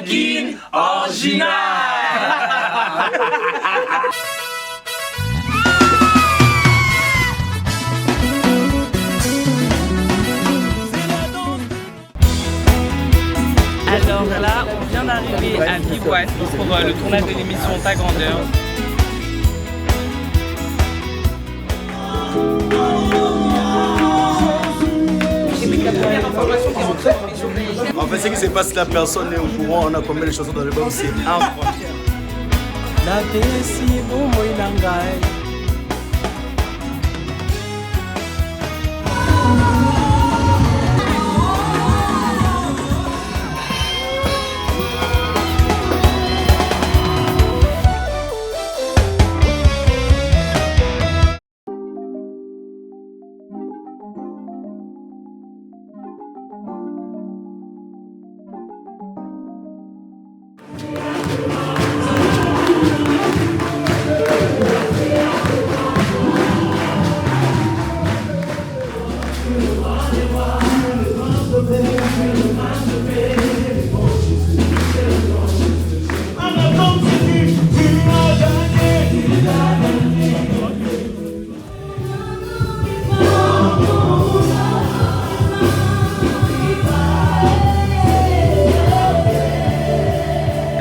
Guine original. Alors là, on vient d'arriver à Vivoise pour le tournage de l'émission Ta Grandeur. En fait, ce qui se passe là, personne n'est au courant. On a combien de chansons dans le l'album, c'est incroyable. La Bessie, bon, moi, il engaille.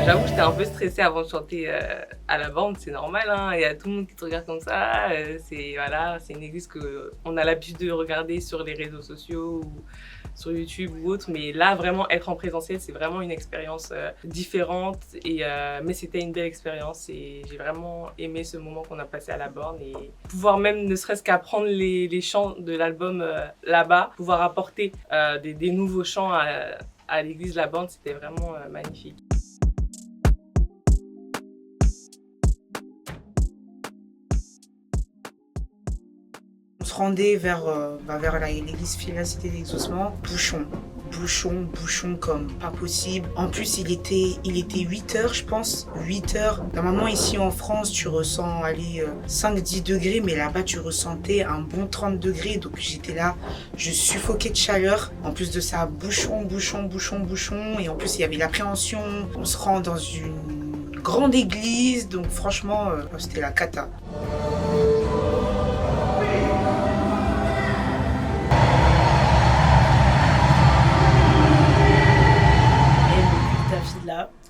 J'avoue que j'étais un peu stressée avant de chanter à la bande, c'est normal, hein. Il y a tout le monde qui te regarde comme ça, c'est une église qu'on a l'habitude de regarder sur les réseaux sociaux ou sur YouTube ou autre, mais là vraiment être en présentiel c'est vraiment une expérience différente, mais c'était une belle expérience et j'ai vraiment aimé ce moment qu'on a passé à la borne et pouvoir même ne serait-ce qu'apprendre les chants de l'album là-bas, pouvoir apporter des nouveaux chants à l'église La Borne, c'était vraiment magnifique. On se rendait vers l'église Cité d'Exaucement. Bouchon comme pas possible. En plus, il était 8h, je pense. 8h. Normalement, ici en France, tu ressens 5-10 degrés, mais là-bas, tu ressentais un bon 30 degrés. Donc, j'étais là, je suffoquais de chaleur. En plus de ça, bouchon. Et en plus, il y avait l'appréhension. On se rend dans une grande église. Donc, franchement, c'était la cata.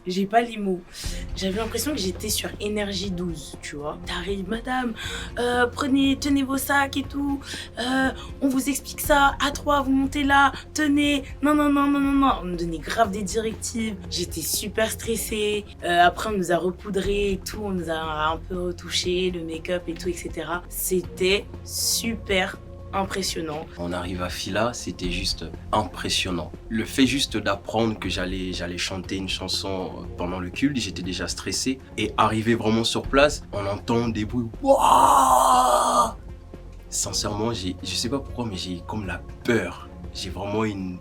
J'ai pas les mots. J'avais l'impression que j'étais sur énergie 12, tu vois. T'arrives, madame, tenez vos sacs et tout. On vous explique ça. À 3, vous montez là. Tenez. Non. On me donnait grave des directives. J'étais super stressée. Après, on nous a repoudré et tout. On nous a un peu retouché, le make-up et tout, etc. C'était super impressionnant. On arrive à Fila, c'était juste impressionnant. Le fait juste d'apprendre que j'allais chanter une chanson pendant le culte, j'étais déjà stressé. Et arrivé vraiment sur place, on entend des bruits. Wouah! Sincèrement, je sais pas pourquoi, mais j'ai comme la peur. J'ai vraiment une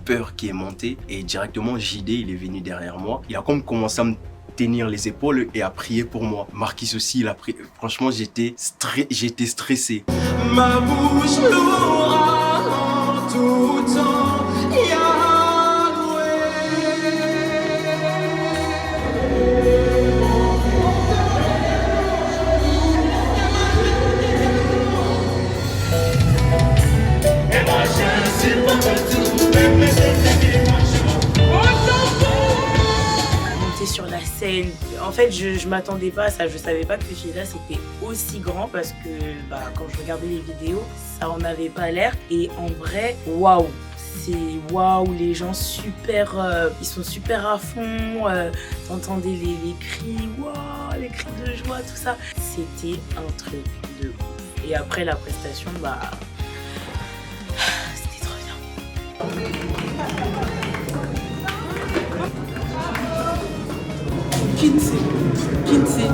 peur qui est montée. Et directement, JD, il est venu derrière moi. Il a comme commencé à me tenir les épaules et à prier pour moi. Marquis aussi, il a prié. Franchement, j'étais stressé. Ma bouche louera en tout temps Yahweh. Et moi je suis pour tout, même les ennemis Monter sur la scène. En fait, je m'attendais pas à ça. Je savais pas que Fila c'était aussi grand parce que quand je regardais les vidéos, ça en avait pas l'air. Et en vrai, waouh! C'est waouh, les gens ils sont super à fond. T'entendais les cris, waouh, les cris de joie, tout ça. C'était un truc de ouf. Et après la prestation, c'était trop bien. Kinsey.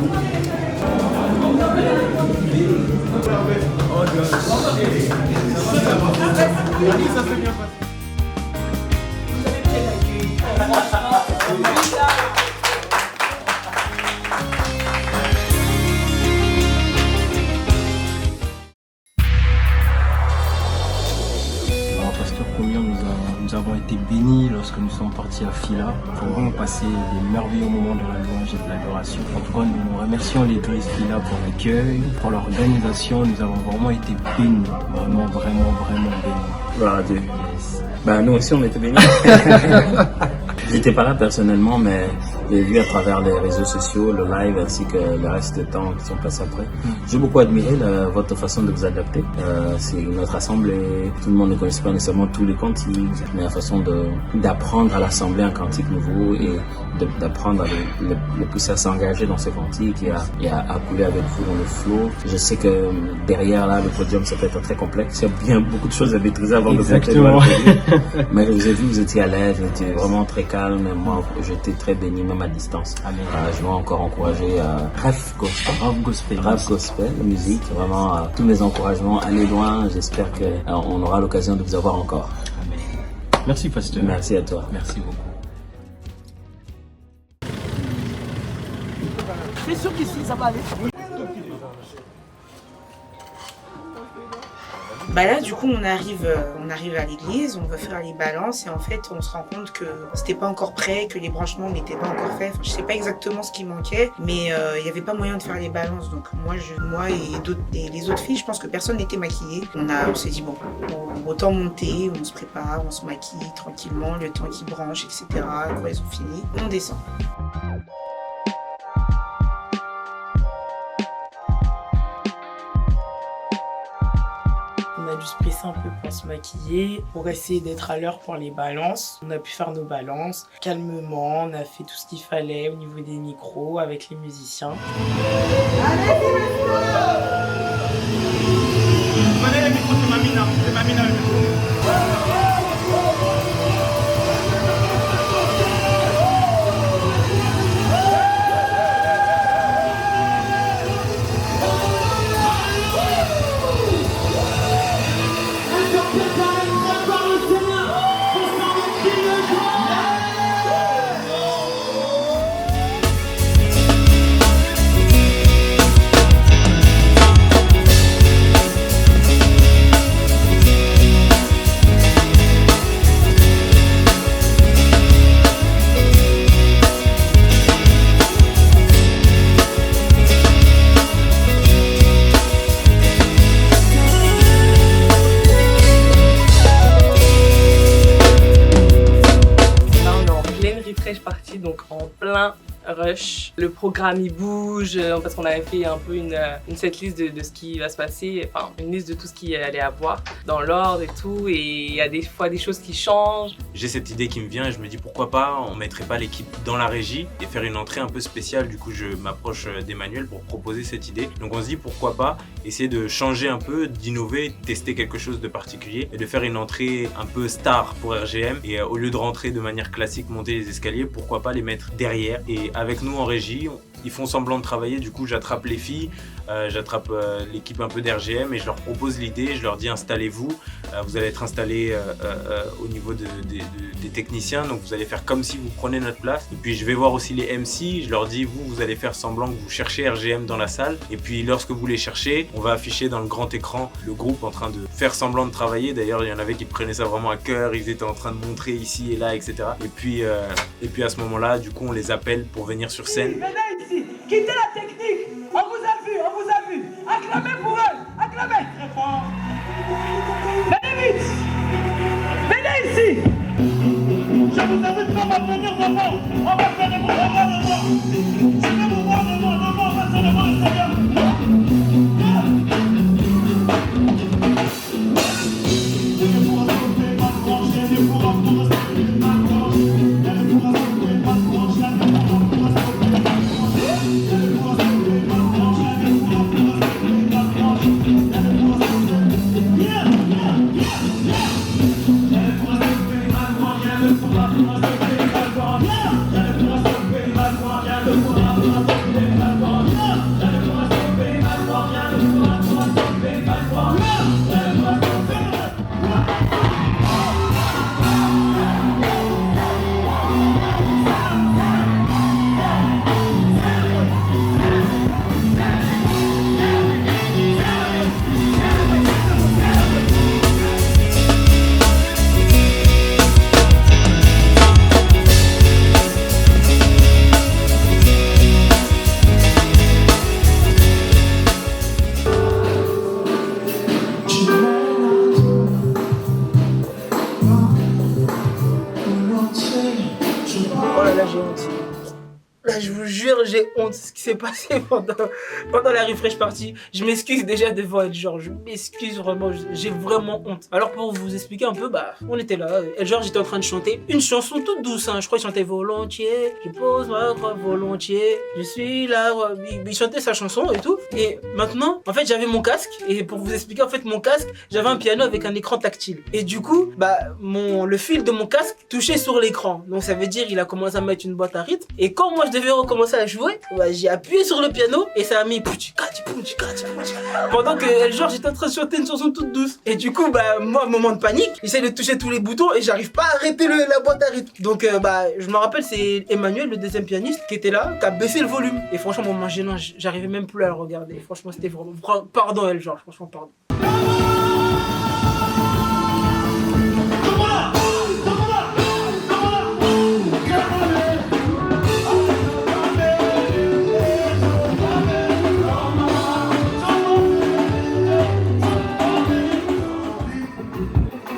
Oh gosh. Ça s'est bien passé. Alors, pasteur Combien nous nous avons été bénis lorsque nous sommes partis à Fila pour vraiment passer des merveilleux moments de la louange et de l'adoration. En tout cas, nous remercions l'église Fila pour l'accueil, pour l'organisation. Nous avons vraiment été bénis, vraiment bénis. Gloire à Dieu. Ben, nous aussi, on était bénis. J'étais pas là personnellement, mais j'ai vu à travers les réseaux sociaux, le live ainsi que le reste du temps qui sont passés après. J'ai beaucoup admiré votre façon de vous adapter. C'est notre assemblée, tout le monde ne connaissait pas nécessairement tous les cantiques, mais la façon d'apprendre à l'assembler un cantique nouveau et d'apprendre à le pousser à s'engager dans ce cantique et à couler avec vous dans le flow. Je sais que derrière là, le podium, ça peut être très complexe. Il y a bien beaucoup de choses à maîtriser avant de faire. Mais je vous ai vu, vous étiez à l'aise, vous étiez vraiment très calme. Et moi, j'étais très béni, même à distance. Je vais encore encourager Raf Gospel, musique. Vraiment, tous mes encouragements. Allez loin. J'espère qu'on aura l'occasion de vous avoir encore. Amen. Merci, pasteur. Merci à toi. Merci beaucoup. Je suis sûr qu'ici, ça va aller. Bah là, du coup, on arrive à l'église, on veut faire les balances et en fait, on se rend compte que c'était pas encore prêt, que les branchements n'étaient pas encore faits. Enfin, je sais pas exactement ce qui manquait, mais il y avait pas moyen de faire les balances. Donc moi et les autres filles, je pense que personne n'était maquillée. On s'est dit bon, autant monter, on se prépare, on se maquille tranquillement, le temps qu'ils branchent, etc. Quand ils ont fini, on descend. On a dû se presser un peu pour se maquiller, pour essayer d'être à l'heure pour les balances. On a pu faire nos balances calmement, on a fait tout ce qu'il fallait au niveau des micros avec les musiciens. Prenez les micros, c'est Mamina le micro. Partie donc en plein rush. Le programme il bouge parce qu'on avait fait un peu une setlist de ce qui va se passer, enfin une liste de tout ce qu'il allait avoir dans l'ordre et tout, et il y a des fois des choses qui changent. J'ai cette idée qui me vient et je me dis pourquoi pas on mettrait pas l'équipe dans la régie et faire une entrée un peu spéciale. Du coup je m'approche d'Emmanuel pour proposer cette idée. Donc on se dit pourquoi pas essayer de changer un peu, d'innover, tester quelque chose de particulier et de faire une entrée un peu star pour RGM, et au lieu de rentrer de manière classique, monter les escaliers, pourquoi pas les mettre derrière. Et avec nous en régie, ils font semblant de travailler, du coup j'attrape les filles, j'attrape l'équipe un peu d'RGM et je leur propose l'idée, je leur dis installez-vous, vous allez être installés au niveau des techniciens, donc vous allez faire comme si vous prenez notre place. Et puis je vais voir aussi les MC, je leur dis vous allez faire semblant que vous cherchez RGM dans la salle, et puis lorsque vous les cherchez, on va afficher dans le grand écran le groupe en train de faire semblant de travailler. D'ailleurs il y en avait qui prenaient ça vraiment à cœur, ils étaient en train de montrer ici et là, etc. Et puis à ce moment-là, du coup on les appelle pour venir sur scène. Venez ici, quittez la technique, on vous a vu, acclamez pour eux, acclamez. Très fort. Venez vite, venez ici. Je vous invite pas à venir devant, on va faire des mouvements devant. Je vais vous voir devant, on va faire devant le Seigneur. jure, j'ai honte de ce qui s'est passé pendant la refresh party. Je m'excuse déjà devant El George. Je m'excuse vraiment, j'ai vraiment honte. Alors pour vous expliquer un peu, on était là. El George était en train de chanter une chanson toute douce. Hein. Je crois qu'il chantait volontiers. Je pose ma croix volontiers. Je suis là. Il chantait sa chanson et tout. Et maintenant, en fait, j'avais mon casque. Et pour vous expliquer, en fait, mon casque, j'avais un piano avec un écran tactile. Et du coup, le fil de mon casque touchait sur l'écran. Donc ça veut dire il a commencé à mettre une boîte à rythme. Et quand moi je devais recommencer à jouer, j'ai appuyé sur le piano et ça a mis pendant que El George était en train de chanter une chanson toute douce. Et du coup, moi, moment de panique, j'essaie de toucher tous les boutons et j'arrive pas à arrêter la boîte à rythme. Donc je me rappelle, c'est Emmanuel, le deuxième pianiste, qui était là, qui a baissé le volume. Et franchement, moment gênant, j'arrivais même plus à le regarder. Franchement, c'était vraiment... Pardon El George, franchement, pardon.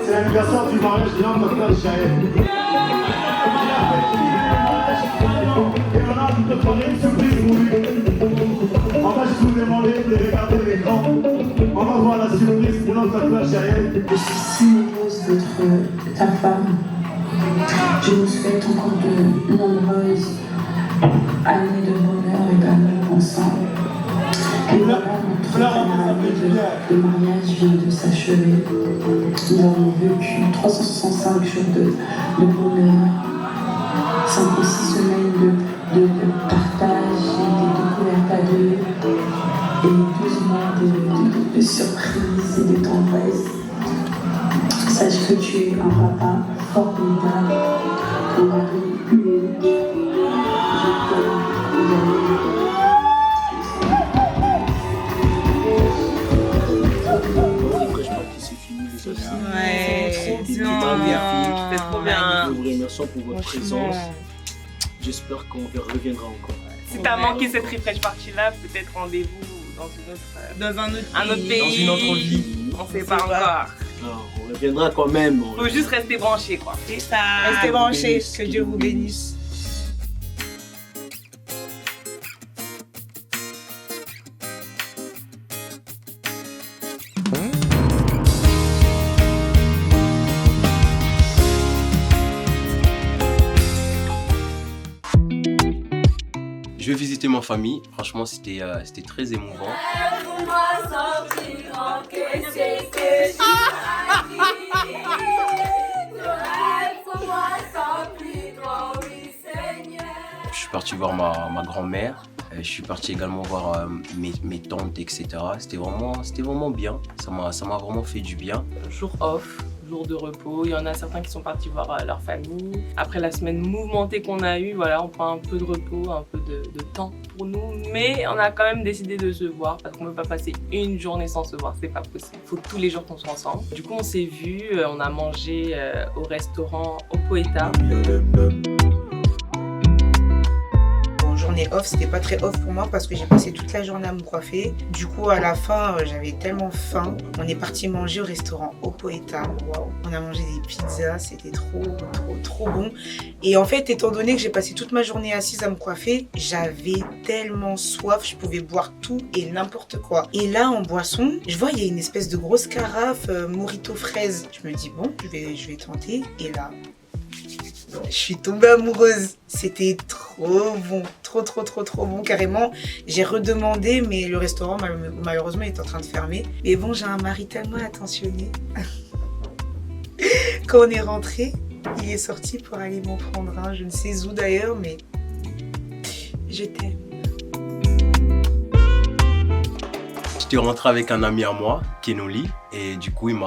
C'est l'anniversaire du mariage de l'homme Dr Jaël. Et on a préparé une surprise pour lui. On va juste vous demander de regarder l'écran. On va voir la surprise de notre Dr Jaël. Je suis si heureuse d'être ta femme. Je vous souhaite encore de nombreuses années de bonheur et d'amour ensemble. Et voilà, notre année de mariage vient de s'achever. Nous avons vécu 365 jours de bonheur, 56 semaines de partage et de découvertes à deux, et 12 mois de surprises et de tendresse. Sache que tu es un papa formidable, ton mari unique. Je t'aime, C'est trop bien. Nous vous remercions pour votre présence. J'espère qu'on reviendra encore. Si t'as manqué cette refresh party là, peut-être rendez-vous dans un autre pays. Dans une autre vie. On sait pas encore. Non, on reviendra quand même. Faut juste rester branché quoi. C'est ça. Restez branchés. Que Dieu vous bénisse. Je vais visiter ma famille. Franchement, c'était très émouvant. Je suis parti voir ma grand-mère. Je suis parti également voir mes tantes, etc. C'était vraiment bien. Ça m'a vraiment fait du bien. Jour off, jour de repos. Il y en a certains qui sont partis voir leur famille. Après la semaine mouvementée qu'on a eue, voilà, on prend un peu de repos, un peu de temps pour nous. Mais on a quand même décidé de se voir parce qu'on ne peut pas passer une journée sans se voir, c'est pas possible. Il faut tous les jours qu'on soit ensemble. Du coup, on s'est vus, on a mangé au restaurant Au Poeta. Journée off, c'était pas très off pour moi parce que j'ai passé toute la journée à me coiffer. Du coup, à la fin, j'avais tellement faim. On est parti manger au restaurant Au Poeta. Waouh. On a mangé des pizzas, c'était trop bon. Et en fait, étant donné que j'ai passé toute ma journée assise à me coiffer, j'avais tellement soif, je pouvais boire tout et n'importe quoi. Et là, en boisson, je vois il y a une espèce de grosse carafe Mojito fraise. Je me dis bon, je vais tenter. Et là, je suis tombée amoureuse. C'était trop bon, trop bon. Carrément, j'ai redemandé, mais le restaurant malheureusement est en train de fermer. Mais bon, j'ai un mari tellement attentionné. Quand on est rentré, il est sorti pour aller m'en prendre un. Je ne sais où d'ailleurs, mais je t'aime. J'étais rentré avec un ami à moi, Kenoli, et du coup on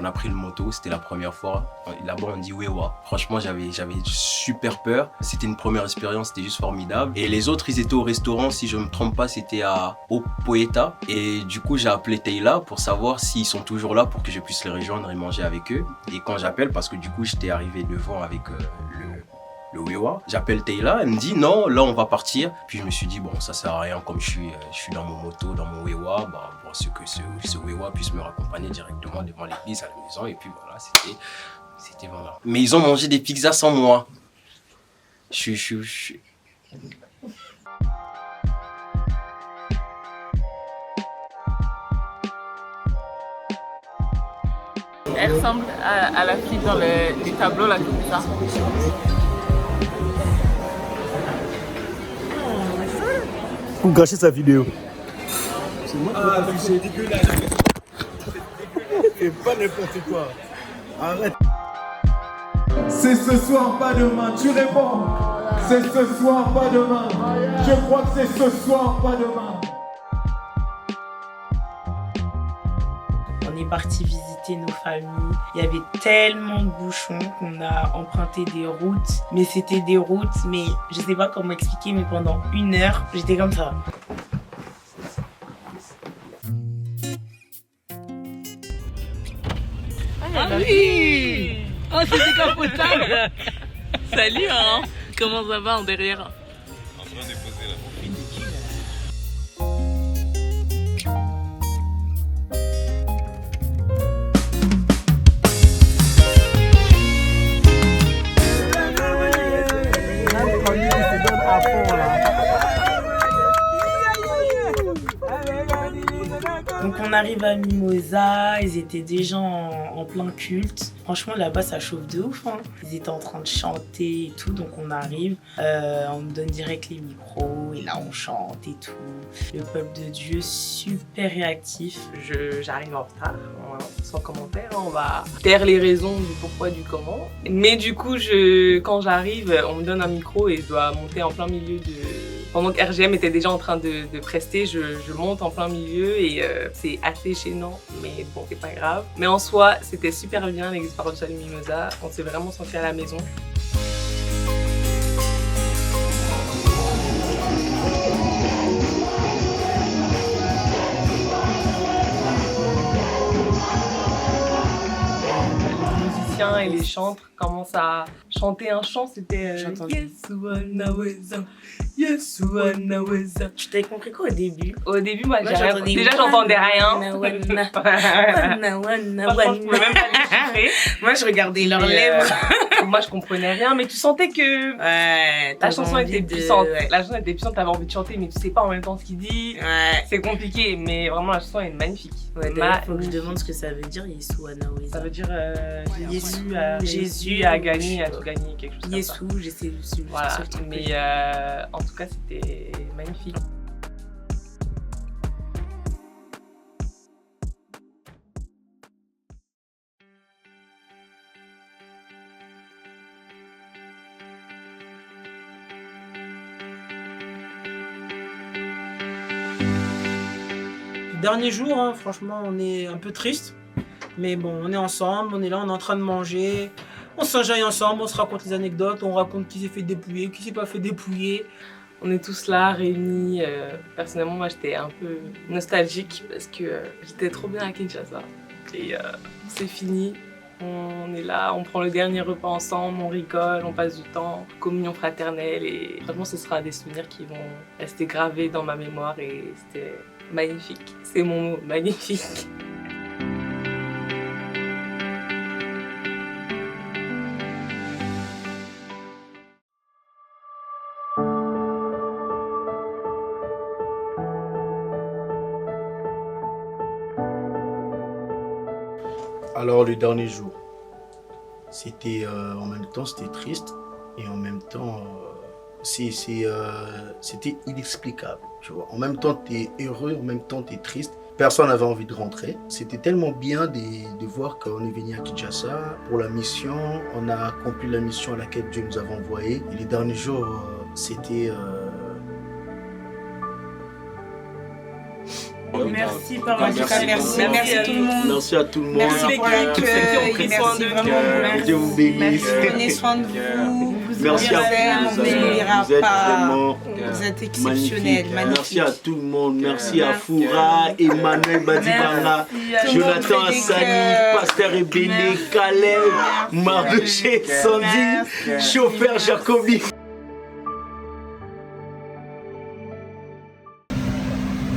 a pris le moto, c'était la première fois. Là-bas on dit Wewa. Franchement j'avais super peur, c'était une première expérience, c'était juste formidable. Et les autres ils étaient au restaurant, si je ne me trompe pas c'était Au Poeta. Et du coup j'ai appelé Taylor pour savoir s'ils sont toujours là pour que je puisse les rejoindre et manger avec eux. Et quand j'appelle, parce que du coup j'étais arrivé devant avec le Wewa. J'appelle Taylor, elle me dit non, là on va partir. Puis je me suis dit bon, ça sert à rien, comme je suis dans mon moto, dans mon Wewa, ce Wewa puisse me raccompagner directement devant l'église à la maison. Et puis voilà, c'était voilà. Mais ils ont mangé des pizzas sans moi. Je suis Elle ressemble à la fille dans les tableaux là, comme ça. Pour gâcher sa vidéo. C'est moi qui vais t'afficher. Et pas n'importe quoi. Arrête. C'est ce soir, pas demain. Tu réponds. C'est ce soir, pas demain. Je crois que c'est ce soir, pas demain. On est parti visiter nos familles. Il y avait tellement de bouchons qu'on a emprunté des routes. Mais c'était des routes, mais je sais pas comment expliquer, mais pendant 1 heure, j'étais comme ça. Ah oui! Oh, c'est décapotable! Salut, hein! Comment ça va en derrière? En train de déposer là. Donc on arrive à Mimosa, ils étaient déjà en plein culte. Franchement là-bas ça chauffe de ouf, hein. Ils étaient en train de chanter et tout, donc on arrive, on me donne direct les micros et là on chante et tout. Le peuple de Dieu super réactif. J'arrive en retard, sans commentaire, on va taire les raisons du pourquoi, du comment. Mais du coup, quand j'arrive, on me donne un micro et je dois monter en plein milieu de... Pendant que RGM était déjà en train de prester, je monte en plein milieu et c'est assez gênant, mais bon, c'est pas grave. Mais en soi, c'était super bien, l'église paroissiale de Mimosa. On s'est vraiment senti à la maison. Et les chantres commencent à chanter un chant, c'était Tu t'avais compris quoi au début? Au début, moi déjà j'entendais rien. Moi je regardais leurs lèvres. Moi je comprenais rien, mais tu sentais que la chanson était puissante. La chanson était puissante, t'avais envie de chanter, mais tu sais pas en même temps ce qu'il dit. C'est compliqué, mais vraiment la chanson est magnifique. Faut que je demande ce que ça veut dire, Yesu Anaweza. Ça veut dire Jésus a gagné, a tout gagné, quelque chose comme ça. Yesu, j'essaie de voilà, mais en tout cas c'était magnifique. Dernier jour, hein, franchement, on est un peu triste. Mais bon, on est ensemble, on est là, on est en train de manger. On s'enjaille ensemble, on se raconte les anecdotes, on raconte qui s'est fait dépouiller, qui s'est pas fait dépouiller. On est tous là, réunis. Personnellement, moi, j'étais un peu nostalgique parce que j'étais trop bien à Kinshasa. Et c'est fini. On est là, on prend le dernier repas ensemble, on rigole, on passe du temps, communion fraternelle. Et franchement, ce sera des souvenirs qui vont rester gravés dans ma mémoire et c'était magnifique. C'est mon mot, magnifique. Alors le dernier jour, c'était en même temps c'était triste et en même temps c'était inexplicable. Tu vois. En même temps tu es heureux, en même temps tu es triste. Personne n'avait envie de rentrer. C'était tellement bien de voir qu'on est venu à Kinshasa pour la mission. On a accompli la mission à laquelle Dieu nous a envoyés. Et les derniers jours, c'était... Merci par en tout cas, merci tout le monde. Merci à tout le monde. Merci pour l'accueil, merci vraiment. Dieu vous bénisse. Prenez soin de vous. Merci à vous. Vous êtes vraiment vous êtes exceptionnels, magnifiques. Merci à tout le monde. Merci à Foura, Emmanuel Badibanga, Jonathan Hassani, Pasteur Ebene, Caleb, Mardoché, Sandy, chauffeur Jacobi.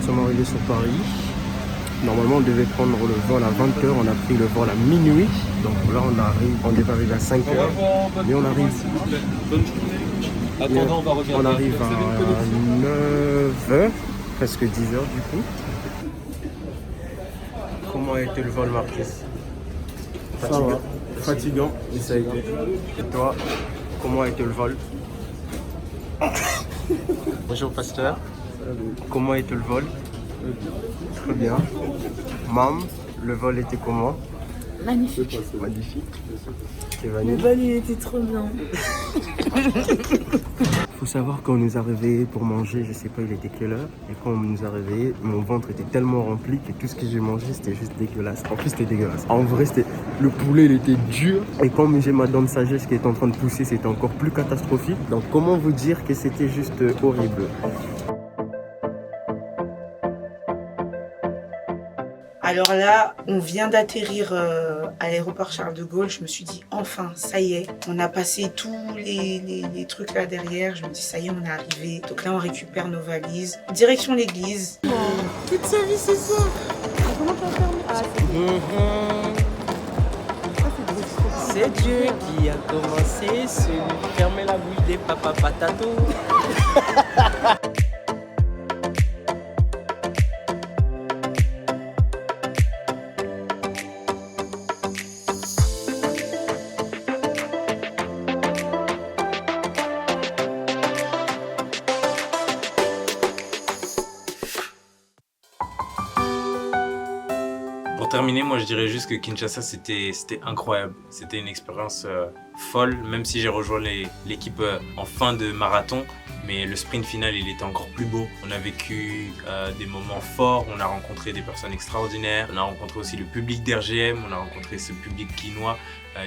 Nous sommes arrivés sur Paris. Normalement on devait prendre le vol à 20h, on a pris le vol à minuit. Donc là on devait arriver à 5h. Mais on arrive. On arrive à 9h, presque 10h du coup. Comment a été le vol, Marcus? Ça va. Fatigant, mais ça a été. Et toi, comment a été le vol? Bonjour pasteur. Comment a été le vol? Très bien. Mam, le vol était comment? Magnifique. Magnifique. Le vol, il était trop bien. Faut savoir quand on nous a réveillés pour manger, je sais pas il était quelle heure, et quand on nous a réveillés, mon ventre était tellement rempli que tout ce que j'ai mangé c'était juste dégueulasse. En plus c'était dégueulasse. En vrai le poulet il était dur, et quand j'ai ma dent de sagesse qui est en train de pousser, c'était encore plus catastrophique. Donc comment vous dire que c'était juste horrible. Alors là, on vient d'atterrir à l'aéroport Charles de Gaulle. Je me suis dit, enfin, ça y est. On a passé tous les trucs là derrière. Je me dis, ça y est, on est arrivé. Donc là, on récupère nos valises. Direction l'église. Toute sa vie, c'est ça. Comment t'as fermé? Ah, c'est Dieu qui a commencé. Se fermer la bouche des papas patato. Pour terminer, moi je dirais juste que Kinshasa c'était incroyable. C'était une expérience folle, même si j'ai rejoint l'équipe en fin de marathon. Mais le sprint final, il était encore plus beau. On a vécu des moments forts, on a rencontré des personnes extraordinaires. On a rencontré aussi le public d'RGM, on a rencontré ce public quinois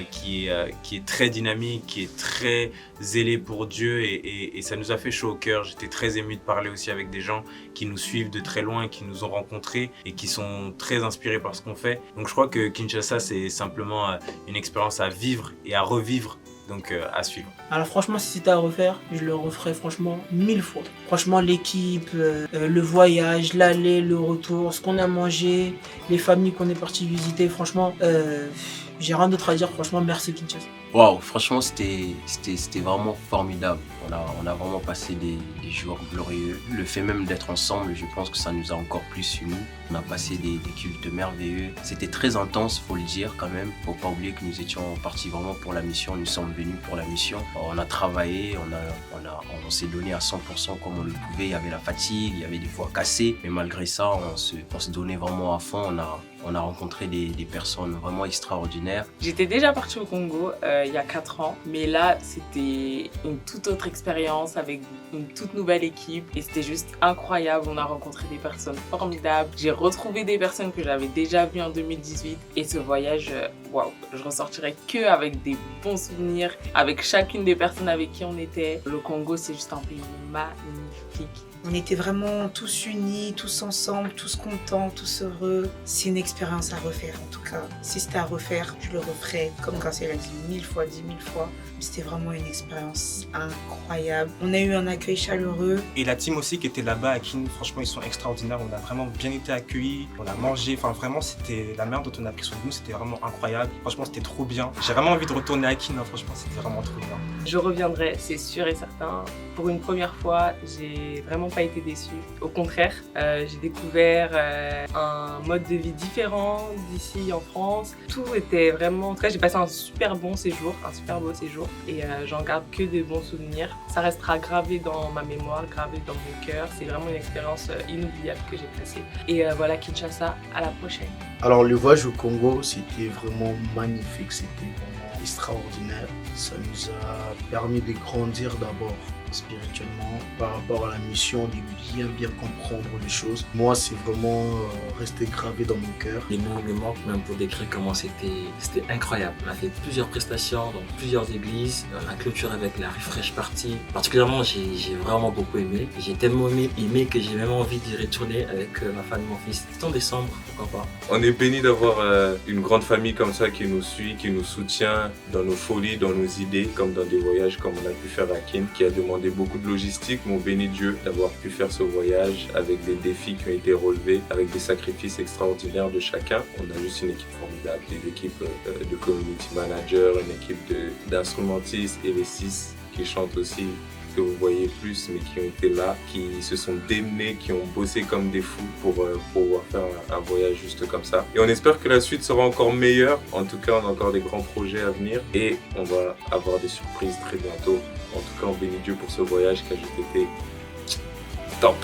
qui est très dynamique, qui est très zélé pour Dieu et ça nous a fait chaud au cœur. J'étais très ému de parler aussi avec des gens qui nous suivent de très loin, qui nous ont rencontrés et qui sont très inspirés par ce qu'on fait. Donc je crois que Kinshasa, c'est simplement une expérience à vivre et à revivre. Donc à suivre. Alors franchement, si c'était à refaire, je le referais franchement 1000 fois. Franchement, l'équipe, le voyage, l'aller, le retour, ce qu'on a mangé, les familles qu'on est parti visiter, franchement, j'ai rien d'autre à dire. Franchement, merci Kinshasa. Waouh, franchement, c'était vraiment formidable. On a vraiment passé des jours glorieux. Le fait même d'être ensemble, je pense que ça nous a encore plus unis. On a passé des cultes merveilleux. C'était très intense, faut le dire quand même. Faut pas oublier que nous étions partis vraiment pour la mission. Nous sommes venus pour la mission. On a travaillé, on s'est donné à 100% comme on le pouvait. Il y avait la fatigue, il y avait des fois cassées. Mais malgré ça, on se donnait vraiment à fond. On a rencontré des personnes vraiment extraordinaires. J'étais déjà partie au Congo il y a 4 ans, mais là c'était une toute autre expérience avec une toute nouvelle équipe et c'était juste incroyable. On a rencontré des personnes formidables. J'ai retrouvé des personnes que j'avais déjà vues en 2018 et ce voyage, waouh, je ressortirai que avec des bons souvenirs, avec chacune des personnes avec qui on était. Le Congo, c'est juste un pays magnifique. On était vraiment tous unis, tous ensemble, tous contents, tous heureux. C'est une expérience à refaire en tout cas. Si c'était à refaire, je le referais comme Graciela l'a dit 1000 fois, 10 000 fois. C'était vraiment une expérience incroyable. On a eu un accueil chaleureux. Et la team aussi qui était là-bas à Kin, franchement ils sont extraordinaires. On a vraiment bien été accueillis, on a mangé. Enfin vraiment c'était la manière dont on a pris soin de nous, c'était vraiment incroyable. Franchement c'était trop bien. J'ai vraiment envie de retourner à Kin, hein. Franchement c'était vraiment trop bien. Je reviendrai, c'est sûr et certain. Pour une première fois, j'ai vraiment pas été déçue. Au contraire, j'ai découvert un mode de vie différent d'ici en France. Tout était vraiment... En tout cas, j'ai passé un super bon séjour, un super beau séjour. Et j'en garde que de bons souvenirs. Ça restera gravé dans ma mémoire, gravé dans mon cœur. C'est vraiment une expérience inoubliable que j'ai passée. Et voilà, Kinshasa, à la prochaine. Alors le voyage au Congo, c'était vraiment magnifique, c'était vraiment extraordinaire. Ça nous a permis de grandir d'abord spirituellement par rapport à la mission, de bien comprendre les choses. Moi, c'est vraiment resté gravé dans mon cœur. Les mots me manquent même pour décrire comment c'était incroyable. On a fait plusieurs prestations dans plusieurs églises. On a clôturé avec la Refresh Party. Particulièrement, j'ai vraiment beaucoup aimé. J'ai tellement aimé que j'ai même envie d'y retourner avec ma femme et mon fils. C'est en décembre, pourquoi pas. On est béni d'avoir une grande famille comme ça qui nous suit, qui nous soutient dans nos folies, dans nos idées, comme dans des voyages comme on a pu faire à Kin, qui a demandé beaucoup de logistique, mais on bénit Dieu d'avoir pu faire ce voyage avec des défis qui ont été relevés, avec des sacrifices extraordinaires de chacun. On a juste une équipe formidable, des équipes de community managers, une équipe d'instrumentistes et les 6 qui chantent aussi que vous voyez plus, mais qui ont été là, qui se sont démenés, qui ont bossé comme des fous pour pouvoir faire un voyage juste comme ça. Et on espère que la suite sera encore meilleure. En tout cas, on a encore des grands projets à venir et on va avoir des surprises très bientôt. En tout cas, on bénit Dieu pour ce voyage qui a juste été top.